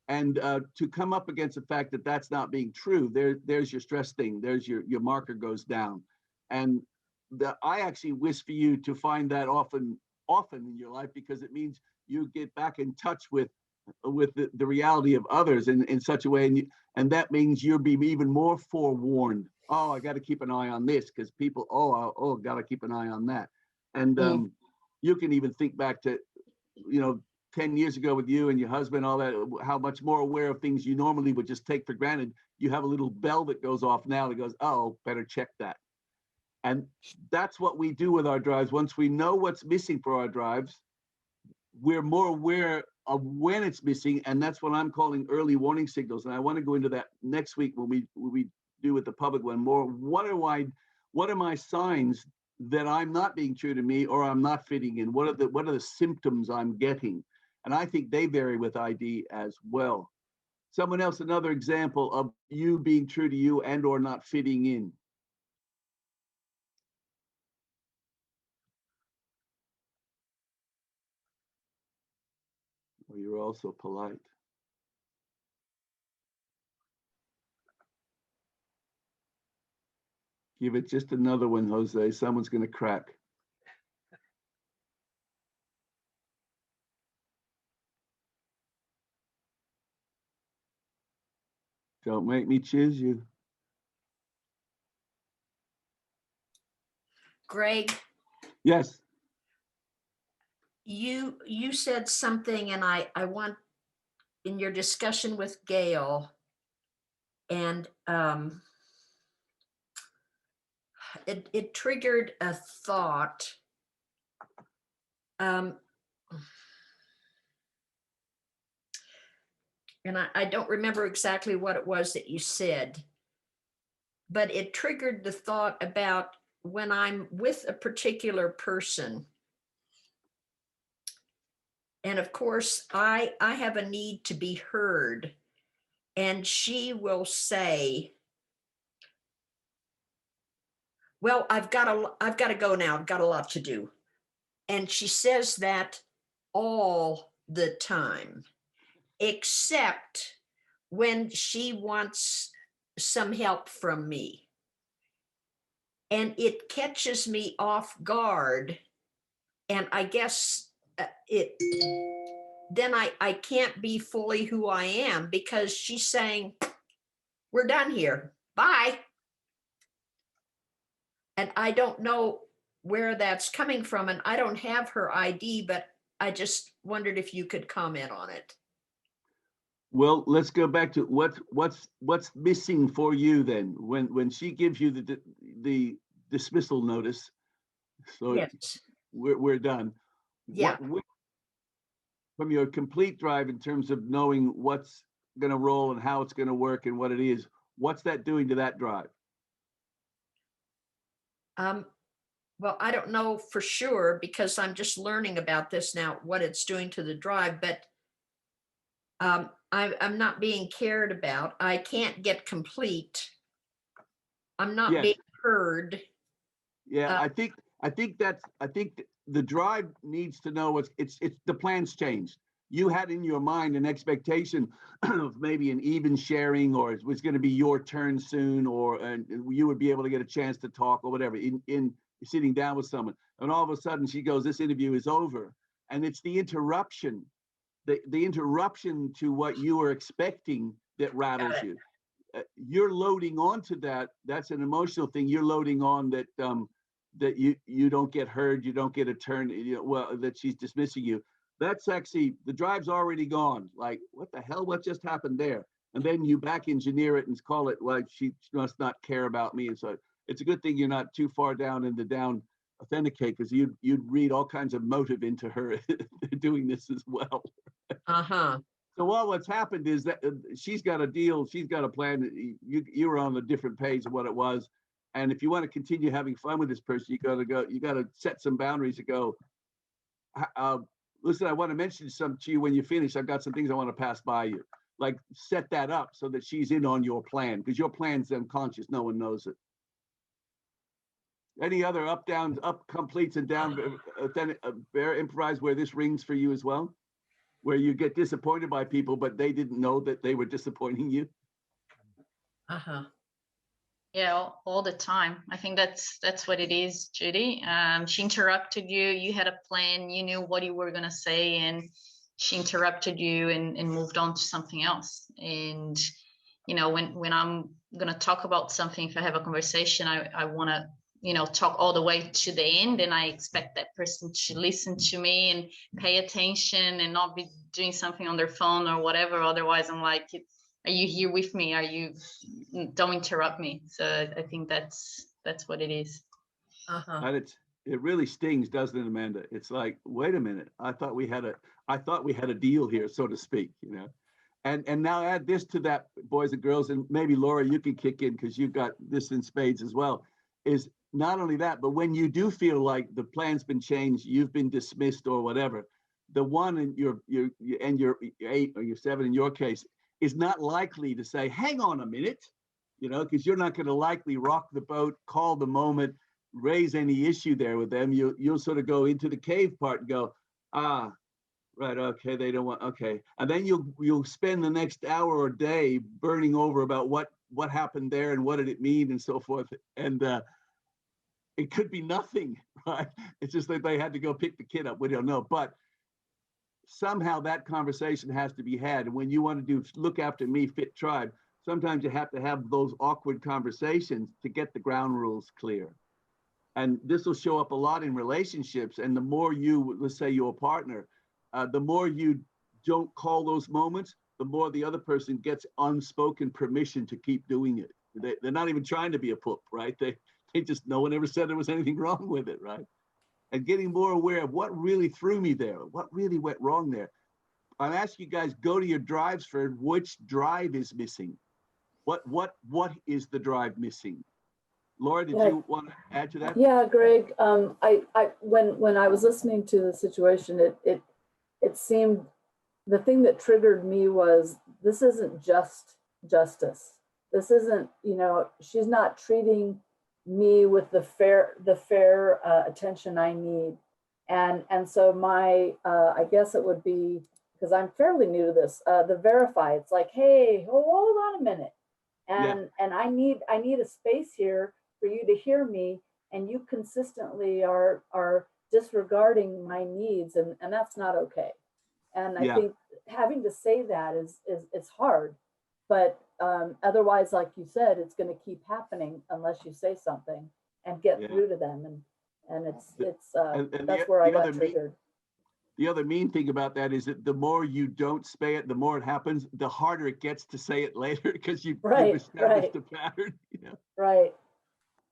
And to come up against the fact that that's not being true, there's your stress thing. There's your marker goes down. And I actually wish for you to find that often in your life, because it means you get back in touch with the reality of others in such a way. And that means you'll be even more forewarned. Oh, I got to keep an eye on this because people, got to keep an eye on that. And you can even think back to, 10 years ago with you and your husband, all that, how much more aware of things you normally would just take for granted. You have a little bell that goes off now that goes, oh, better check that. And that's what we do with our drives. Once we know what's missing for our drives, we're more aware of when it's missing. And that's what I'm calling early warning signals. And I want to go into that next week when we do with the public one more. What are my signs that I'm not being true to me or I'm not fitting in? What are the symptoms I'm getting? And I think they vary with ID as well. Someone else, another example of you being true to you and or not fitting in. Oh, you're also polite. Give it just another one, Jose. Someone's going to crack. Don't make me choose you. Greg, Yes. you said something, and I want, in your discussion with Gail, and it triggered a thought. And I don't remember exactly what it was that you said, but it triggered the thought about when I'm with a particular person. And of course, I have a need to be heard. And she will say, well, I've got to go now. I've got a lot to do. And she says that all the time, except when she wants some help from me. And it catches me off guard. And I guess then I can't be fully who I am, because she's saying, we're done here. Bye. And I don't know where that's coming from. And I don't have her ID, but I just wondered if you could comment on it. Well, let's go back to what's missing for you then when she gives you the dismissal notice. So yes, we're done. Yeah. From your complete drive in terms of knowing what's going to roll and how it's going to work and what it is, what's that doing to that drive? Well, I don't know for sure, because I'm just learning about this now, what it's doing to the drive, but I'm not being cared about. I can't get complete. I'm not Yes. being heard. Yeah, I think the drive needs to know it's the plan's changed. You had in your mind an expectation of maybe an even sharing, or it was going to be your turn soon, or you would be able to get a chance to talk or whatever in sitting down with someone. And all of a sudden she goes, this interview is over. And it's the interruption, the interruption to what you were expecting that rattles you. You're loading onto that. That's an emotional thing. You're loading on that that you don't get heard, you don't get a turn, well, that she's dismissing you. That's actually, the drive's already gone. Like, what the hell? What just happened there? And then you back engineer it and call it like she must not care about me. And so it's a good thing you're not too far down in the down authenticate, because you'd read all kinds of motive into her doing this as well. Uh-huh. So what's happened is that she's got a deal, she's got a plan. You were on a different page of what it was. And if you want to continue having fun with this person, you got to set some boundaries to go, listen, I want to mention something to you when you finish. I've got some things I want to pass by you. Like, set that up so that she's in on your plan, because your plan's unconscious. No one knows it. Any other up, downs, up completes and down, improvise where this rings for you as well? Where you get disappointed by people, but they didn't know that they were disappointing you? Uh-huh. Yeah, all the time. I think that's what it is, Judy. She interrupted you. You had a plan. You knew what you were going to say, and she interrupted you and moved on to something else. And, when I'm going to talk about something, if I have a conversation, I want to, talk all the way to the end. And I expect that person to listen to me and pay attention and not be doing something on their phone or whatever. Otherwise, I'm like, are you here with me? Don't interrupt me. So I think that's what it is. Uh-huh. And it really stings, doesn't it, Amanda? It's like, wait a minute. I thought we had a deal here, so to speak, And now add this to that, boys and girls, and maybe Laura, you can kick in because you've got this in spades as well. Is not only that, but when you do feel like the plan's been changed, you've been dismissed or whatever, the one in your 8 or your 7 in your case is not likely to say, hang on a minute, because you're not going to likely rock the boat, call the moment, raise any issue there with them. You'll sort of go into the cave part and go, right, okay, they don't want, okay. And then you'll spend the next hour or day burning over about what happened there and what did it mean and so forth. And it could be nothing, right? It's just that they had to go pick the kid up. We don't know. But somehow that conversation has to be had. And when you want to do look after me, fit tribe, sometimes you have to have those awkward conversations to get the ground rules clear. And this will show up a lot in relationships. And the more you, let's say your partner, the more you don't call those moments, the more the other person gets unspoken permission to keep doing it. They're not even trying to be a poop, right? They just, no one ever said there was anything wrong with it, right? And getting more aware of what really threw me there, what really went wrong there. I'm asking you guys, go to your drives for which drive is missing. What is the drive missing? Laura, did you want to add to that? Yeah, Greg. When I was listening to the situation, it seemed the thing that triggered me was, this isn't just justice. This isn't, she's not treating me with the fair attention I need. And so my, I guess it would be, because I'm fairly new to this, the verify. It's like, hey, hold on a minute. And I need a space here for you to hear me. And you consistently are disregarding my needs, and that's not okay. And I think having to say that is it's hard, but otherwise, like you said, it's going to keep happening unless you say something and get through to them. And that's where I got triggered. The other mean thing about that is that the more you don't say it, the more it happens, the harder it gets to say it later, because you've established the pattern. Right.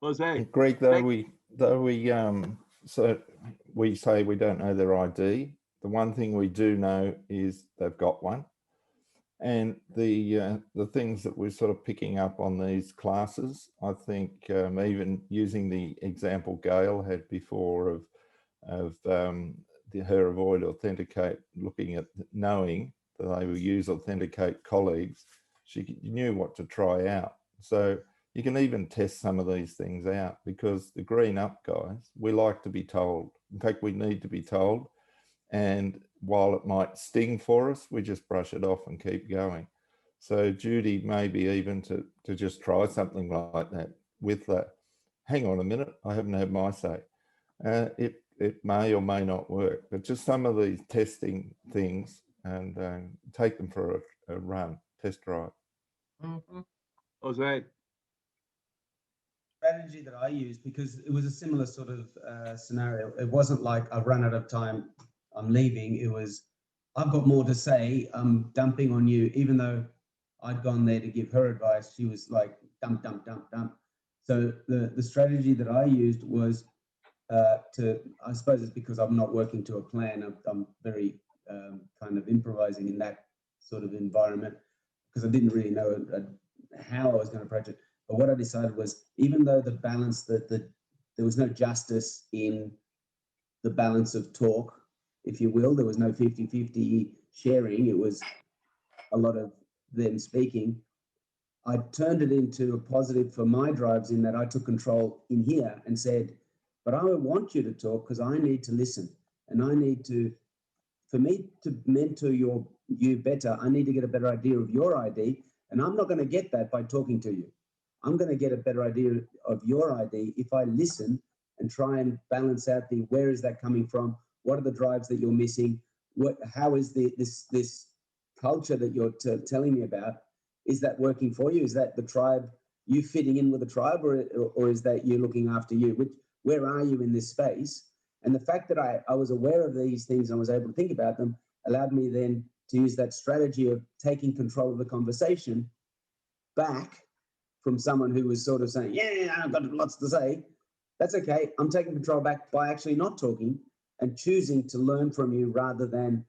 Jose. Greg, so we say we don't know their ID. The one thing we do know is they've got one. And the things that we're sort of picking up on these classes, I think even using the example Gail had before of her avoid authenticate, looking at knowing that they will use authenticate colleagues, she knew what to try out. So you can even test some of these things out, because the green up guys, we like to be told. In fact, we need to be told. And while it might sting for us, we just brush it off and keep going. So Judy, maybe even to just try something like that with that. Hang on a minute, I haven't had my say. It may or may not work, but just some of these testing things, and take them for a run, test drive. Jose. strategy that I used, because it was a similar sort of scenario. It wasn't like I've run out of time, I'm leaving. It was, I've got more to say, I'm dumping on you. Even though I'd gone there to give her advice, she was like, dump, dump, dump, dump. So the strategy that I used was I suppose it's because I'm not working to a plan. I'm very kind of improvising in that sort of environment, because I didn't really know how I was going to approach it. But what I decided was, even though the balance, there was no justice in the balance of talk, if you will, there was no 50-50 sharing, it was a lot of them speaking. I turned it into a positive for my drives, in that I took control in here and said, but I want you to talk because I need to listen, and I need to, for me to mentor you better, I need to get a better idea of your ID, and I'm not going to get that by talking to you. I'm going to get a better idea of your ID if I listen and try and balance out the, where is that coming from? What are the drives that you're missing? How is this culture that you're telling me about? Is that working for you? Is that the tribe, you fitting in with the tribe, or is that you looking after you? Where are you in this space? And the fact that I was aware of these things and was able to think about them allowed me then to use that strategy of taking control of the conversation back from someone who was sort of saying, yeah, I've got lots to say. That's okay. I'm taking control back by actually not talking and choosing to learn from you, rather than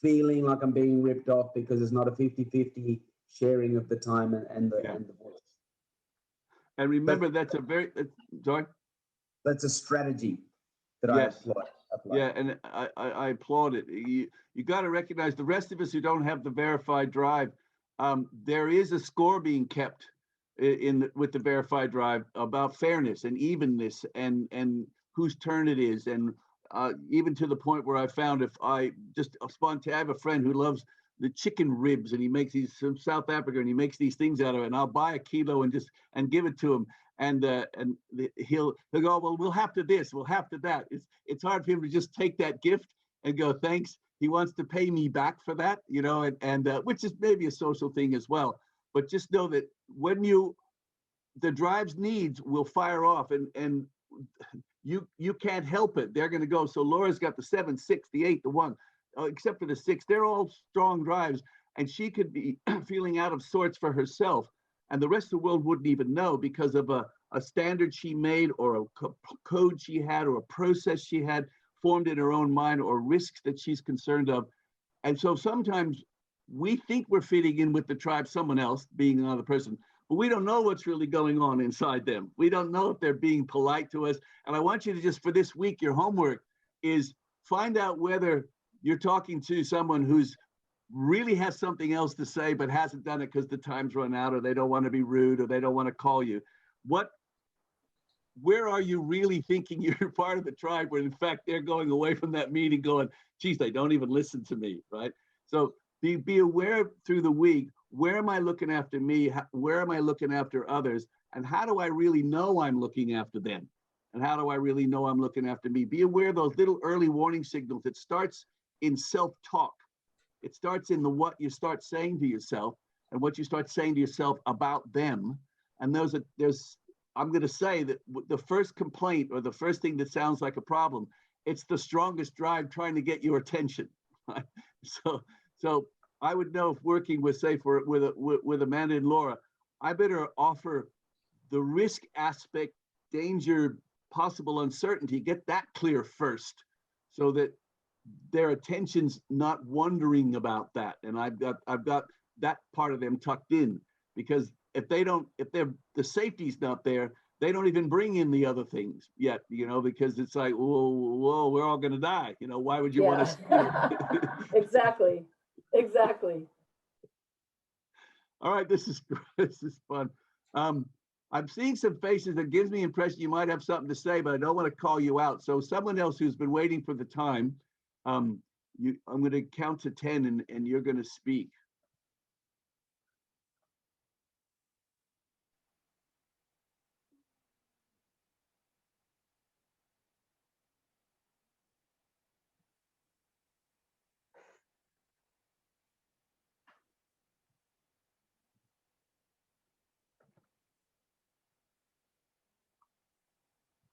feeling like I'm being ripped off because it's not a 50-50 sharing of the time and the voice. And remember, that's a very, sorry? That's a strategy that Yes. I apply. Yeah, and I applaud it. You got to recognize, the rest of us who don't have the verified drive, there is a score being kept with the verified drive about fairness and evenness and whose turn it is, and even to the point where I found, if I just I have a friend who loves the chicken ribs, and he makes these from South Africa, and he makes these things out of it, and I'll buy a kilo and give it to him, and he'll go, well, we'll have to this, we'll have to that. It's hard for him to just take that gift and go, thanks. He wants to pay me back for that, you know, and which is maybe a social thing as well. But just know that when the drive's needs will fire off, and you can't help it. They're going to go. So Laura's got the 7, 6, the 8, the 1, except for the 6. They're all strong drives, and she could be feeling out of sorts for herself, and the rest of the world wouldn't even know, because of a standard she made, or a code she had, or a process she had formed in her own mind, or risks that she's concerned of. And so sometimes we think we're fitting in with the tribe, someone else being another person, but we don't know what's really going on inside them. We don't know if they're being polite to us. And I want you to just, for this week, your homework is find out whether you're talking to someone who's really has something else to say, but hasn't done it because the time's run out, or they don't want to be rude, or they don't want to call you. Where are you really thinking you're part of the tribe, where in fact they're going away from that meeting going, geez, they don't even listen to me, right? So be aware through the week, where am I looking after me? Where am I looking after others? And how do I really know I'm looking after them? And how do I really know I'm looking after me? Be aware of those little early warning signals. It starts in self-talk. It starts in what you start saying to yourself, and what you start saying to yourself about them. And I'm going to say that the first complaint, or the first thing that sounds like a problem, it's the strongest drive trying to get your attention. Right? So I would know, if working with, say, with Amanda and Laura, I better offer the risk aspect, danger, possible uncertainty, get that clear first, so that their attention's not wondering about that. And I've got that part of them tucked in, because if the safety's not there, they don't even bring in the other things yet, you know, because it's like, whoa, we're all going to die. You know, why would you want to? Exactly. All right, this is fun. I'm seeing some faces that gives me the impression you might have something to say, but I don't want to call you out. So someone else who's been waiting for the time, I'm going to count to 10, and you're going to speak.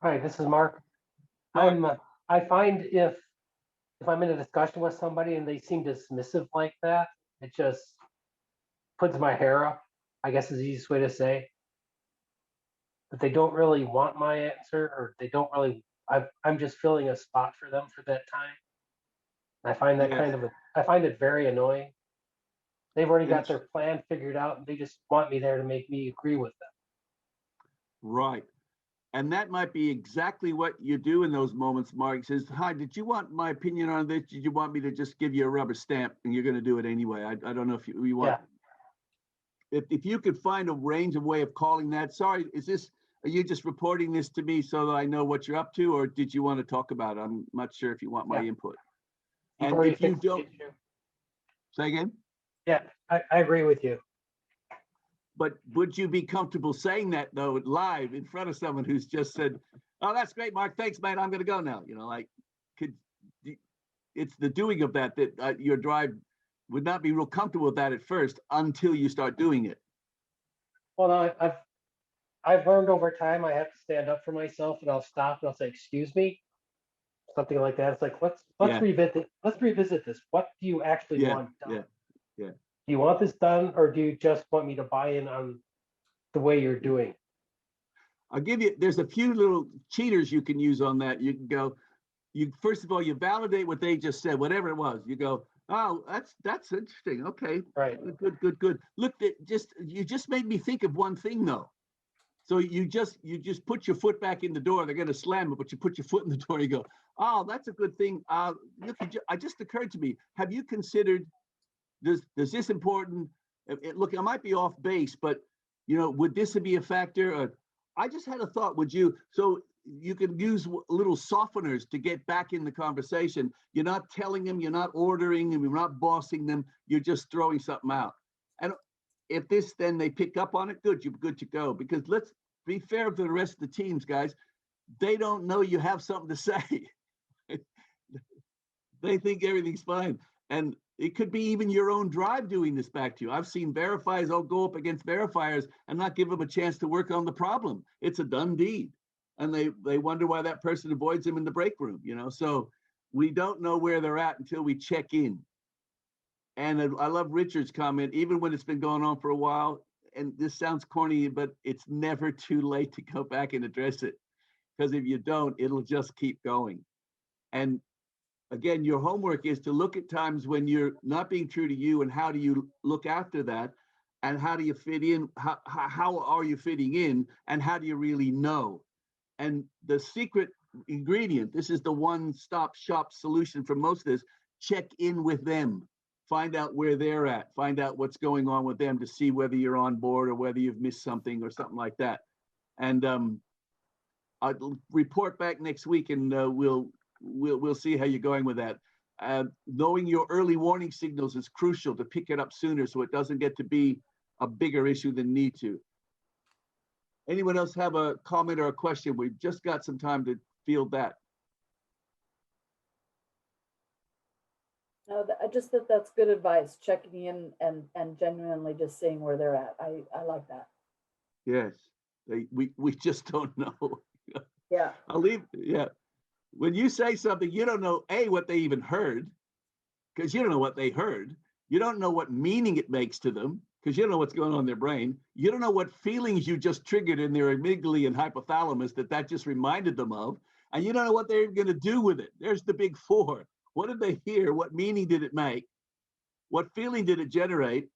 Hi, this is Mark. I find if I'm in a discussion with somebody and they seem dismissive like that, it just puts my hair up, I guess is the easiest way to say. But they don't really want my answer, or they don't really, I'm just filling a spot for them for that time. I find that I find it very annoying. They've already got their plan figured out and they just want me there to make me agree with them. Right. And that might be exactly what you do in those moments. Mark says, hi, did you want my opinion on this? Did you want me to just give you a rubber stamp and you're going to do it anyway? I don't know if you want. Yeah. If you could find a range of way of calling that, sorry, are you just reporting this to me so that I know what you're up to, or did you want to talk about it? I'm not sure if you want my input. And if you don't, say again? Yeah, I agree with you. But would you be comfortable saying that though live in front of someone who's just said, "Oh, that's great, Mark. Thanks, man. I'm going to go now." You know, like, it's the doing of that your drive would not be real comfortable with that at first until you start doing it. Well, no, I've learned over time I have to stand up for myself, and I'll stop and I'll say, "Excuse me," something like that. It's like let's revisit this. What do you actually want done? Yeah. Do you want this done, or do you just want me to buy in on the way you're doing? I'll give you, there's a few little cheaters you can use on that. You can go, first of all, you validate what they just said, whatever it was. You go, oh, that's interesting. Okay. Right. Good. Look, you just made me think of one thing though. So you just put your foot back in the door. They're going to slam it, but you put your foot in the door. You go, oh, that's a good thing. Look, it just occurred to me. Have you considered does this important? Look, I might be off base, but would this be a factor? I just had a thought. Would you? So you can use little softeners to get back in the conversation. You're not telling them, you're not ordering them, you're not bossing them. You're just throwing something out. And if then they pick up on it, good. You're good to go. Because let's be fair to the rest of the teams, guys. They don't know you have something to say. They think everything's fine. And it could be even your own drive doing this back to you. I've seen verifiers all go up against verifiers and not give them a chance to work on the problem. It's a done deed. And they wonder why that person avoids them in the break room, So we don't know where they're at until we check in. And I love Richard's comment, even when it's been going on for a while, and this sounds corny, but it's never too late to go back and address it. Because if you don't, it'll just keep going. And again, your homework is to look at times when you're not being true to you, and how do you look after that, and how do you fit in? How are you fitting in, and how do you really know? And the secret ingredient, this is the one-stop shop solution for most of this, check in with them. Find out where they're at. Find out what's going on with them to see whether you're on board or whether you've missed something or something like that. And I'll report back next week, and we'll see how you're going with that. Knowing your early warning signals is crucial to pick it up sooner so it doesn't get to be a bigger issue than need to. Anyone else have a comment or a question? We've just got some time to field that. No, I just think that's good advice, checking in and genuinely just seeing where they're at. I like that. Yes, we just don't know. Yeah. When you say something, you don't know, A, what they even heard, because you don't know what they heard. You don't know what meaning it makes to them, because you don't know what's going on in their brain. You don't know what feelings you just triggered in their amygdala and hypothalamus that just reminded them of. And you don't know what they're going to do with it. There's the big four. What did they hear? What meaning did it make? What feeling did it generate?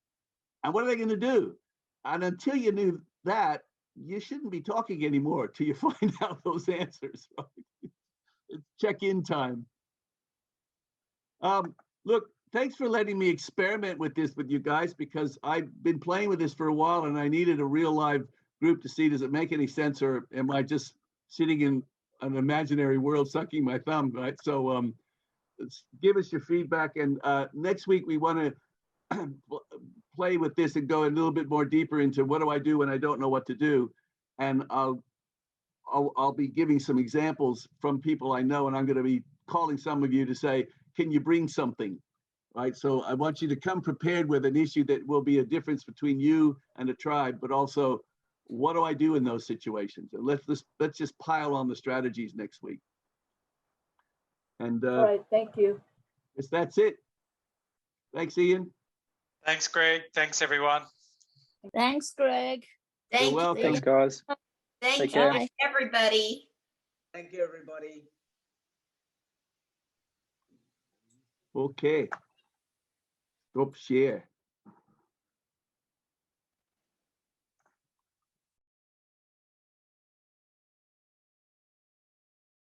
And what are they going to do? And until you knew that, you shouldn't be talking anymore till you find out those answers. Right? It's check-in time. Look, thanks for letting me experiment with this with you guys, because I've been playing with this for a while and I needed a real live group to see, does it make any sense, or am I just sitting in an imaginary world sucking my thumb, right? So give us your feedback. And next week we want to play with this and go a little bit more deeper into what do I do when I don't know what to do. And I'll be giving some examples from people I know, and I'm going to be calling some of you to say, can you bring something, right? So I want you to come prepared with an issue that will be a difference between you and a tribe, but also what do I do in those situations? And let's just pile on the strategies next week. And All right, thank you. that's it. Thanks, Ian. Thanks, Greg. Thanks, everyone. Thanks, Greg. Thank you. welcome. Thanks, guys. Thank Take you, care. everybody. Thank you, everybody. Okay. Stop share.